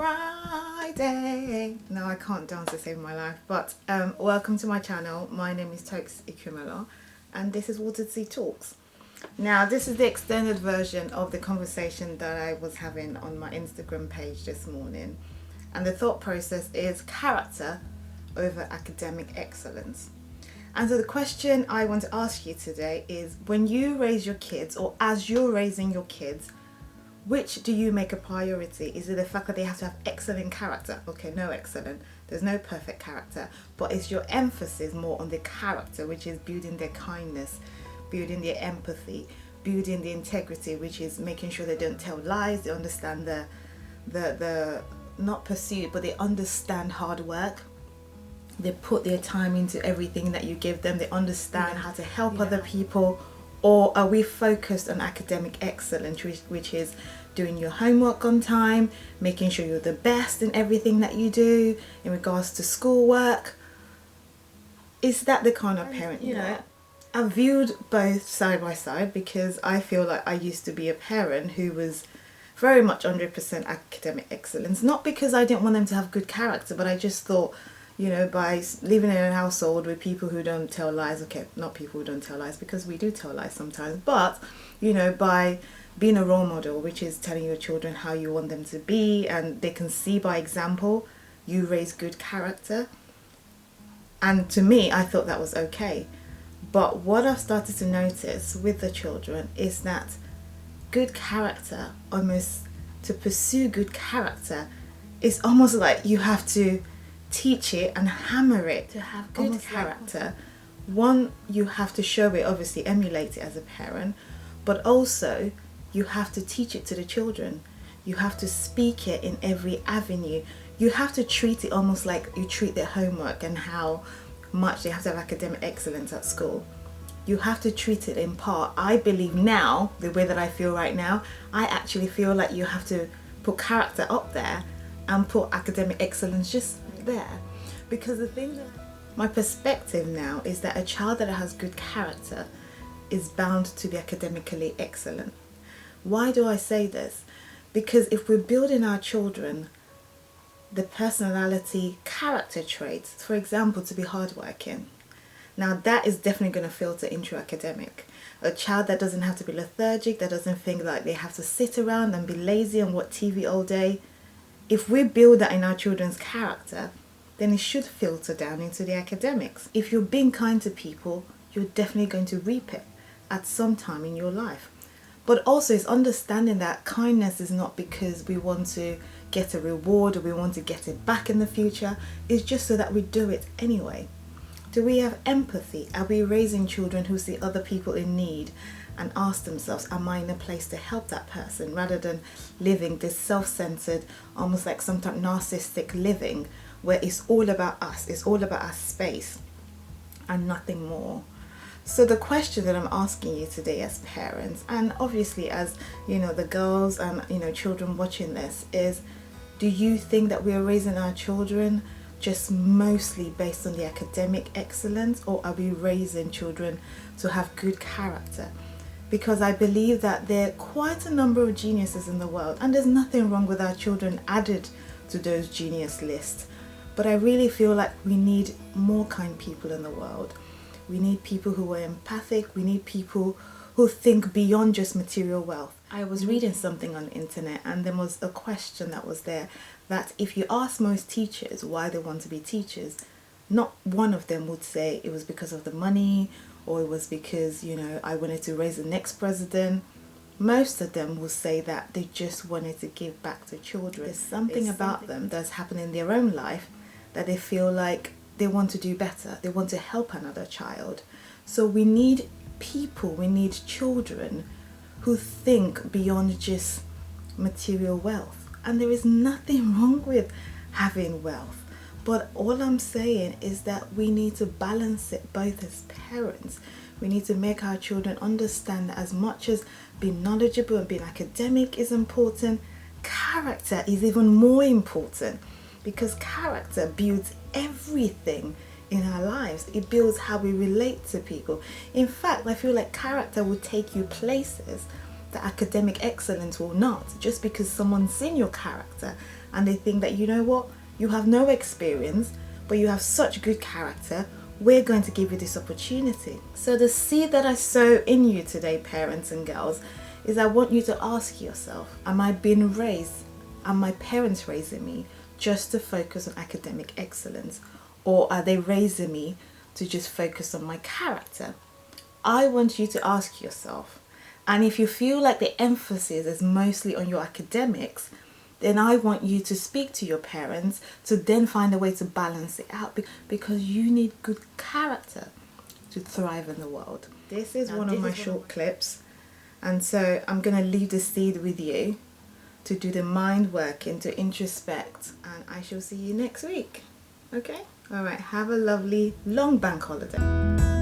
Friday. No, I can't dance to save my life. But welcome to my channel. My name is Tokes Ikumala, and this is Watered Sea Talks. Now, this is the extended version of the conversation that I was having on my Instagram page this morning. And the thought process is character over academic excellence. And so the question I want to ask you today is, when you raise your kids, or as you're raising your kids, which do you make a priority? Is it the fact that they have to have excellent character? Okay, no excellent. There's no perfect character. But is your emphasis more on the character, which is building their kindness, building their empathy, building the integrity, which is making sure they don't tell lies, they understand the not pursuit, but they understand hard work. They put their time into everything that you give them. They understand how to help other people. Or are we focused on academic excellence, which is doing your homework on time, making sure you're the best in everything that you do in regards to schoolwork? Is that the kind of parent you are? I've viewed both side by side, because I feel like I used to be a parent who was very much 100% academic excellence. Not because I didn't want them to have good character, but I just thought, by living in a household with people who don't tell lies, okay, not people who don't tell lies, because we do tell lies sometimes, but, by being a role model, which is telling your children how you want them to be, and they can see by example, you raise good character. And to me, I thought that was okay. But what I've started to notice with the children is that good character, to pursue good character, is almost like you have to teach it and hammer it to have good character. One, you have to show it, obviously emulate it as a parent, but also you have to teach it to the children. You have to speak it in every avenue. You have to treat it almost like you treat their homework and how much they have to have academic excellence at school. You have to treat it in part. I believe now, the way that I feel right now, I actually feel like you have to put character up there and put academic excellence just there. Because the thing that my perspective now is that a child that has good character is bound to be academically excellent. Why do I say this? Because if we're building our children the personality character traits, for example, to be hardworking, now that is definitely going to filter into academic. A child that doesn't have to be lethargic, that doesn't think like they have to sit around and be lazy and watch TV all day. If we build that in our children's character, then it should filter down into the academics. If you're being kind to people, you're definitely going to reap it at some time in your life. But also it's understanding that kindness is not because we want to get a reward or we want to get it back in the future. It's just so that we do it anyway. Do we have empathy? Are we raising children who see other people in need and ask themselves, am I in a place to help that person, rather than living this self-centered, almost like sometimes narcissistic living where it's all about us, it's all about our space and nothing more. So the question that I'm asking you today as parents, and obviously as the girls and children watching this, is, do you think that we are raising our children just mostly based on the academic excellence, or are we raising children to have good character? Because I believe that there are quite a number of geniuses in the world, and there's nothing wrong with our children added to those genius lists. But I really feel like we need more kind people in the world. We need people who are empathic. We need people who think beyond just material wealth. I was reading something on the internet, and there was a question that was there, that if you ask most teachers why they want to be teachers, not one of them would say it was because of the money, or it was because, I wanted to raise the next president. Most of them will say that they just wanted to give back to children. There's something about them that's happened in their own life that they feel like they want to do better. They want to help another child. So we need people, we need children who think beyond just material wealth. And there is nothing wrong with having wealth. But all I'm saying is that we need to balance it both as parents. We need to make our children understand that as much as being knowledgeable and being academic is important, character is even more important, because character builds everything in our lives. It builds how we relate to people. In fact, I feel like character will take you places the academic excellence or not, just because someone's seen your character and they think that, you know what, you have no experience, but you have such good character, we're going to give you this opportunity. So the seed that I sow in you today, parents and girls, is I want you to ask yourself, am I being raised, are my parents raising me just to focus on academic excellence, or are they raising me to just focus on my character? I want you to ask yourself, and if you feel like the emphasis is mostly on your academics, then I want you to speak to your parents to then find a way to balance it out, because you need good character to thrive in the world. This is one of my short clips, and so I'm going to leave the seed with you to do the mind work and to introspect, and I shall see you next week. Okay? Alright, have a lovely long bank holiday.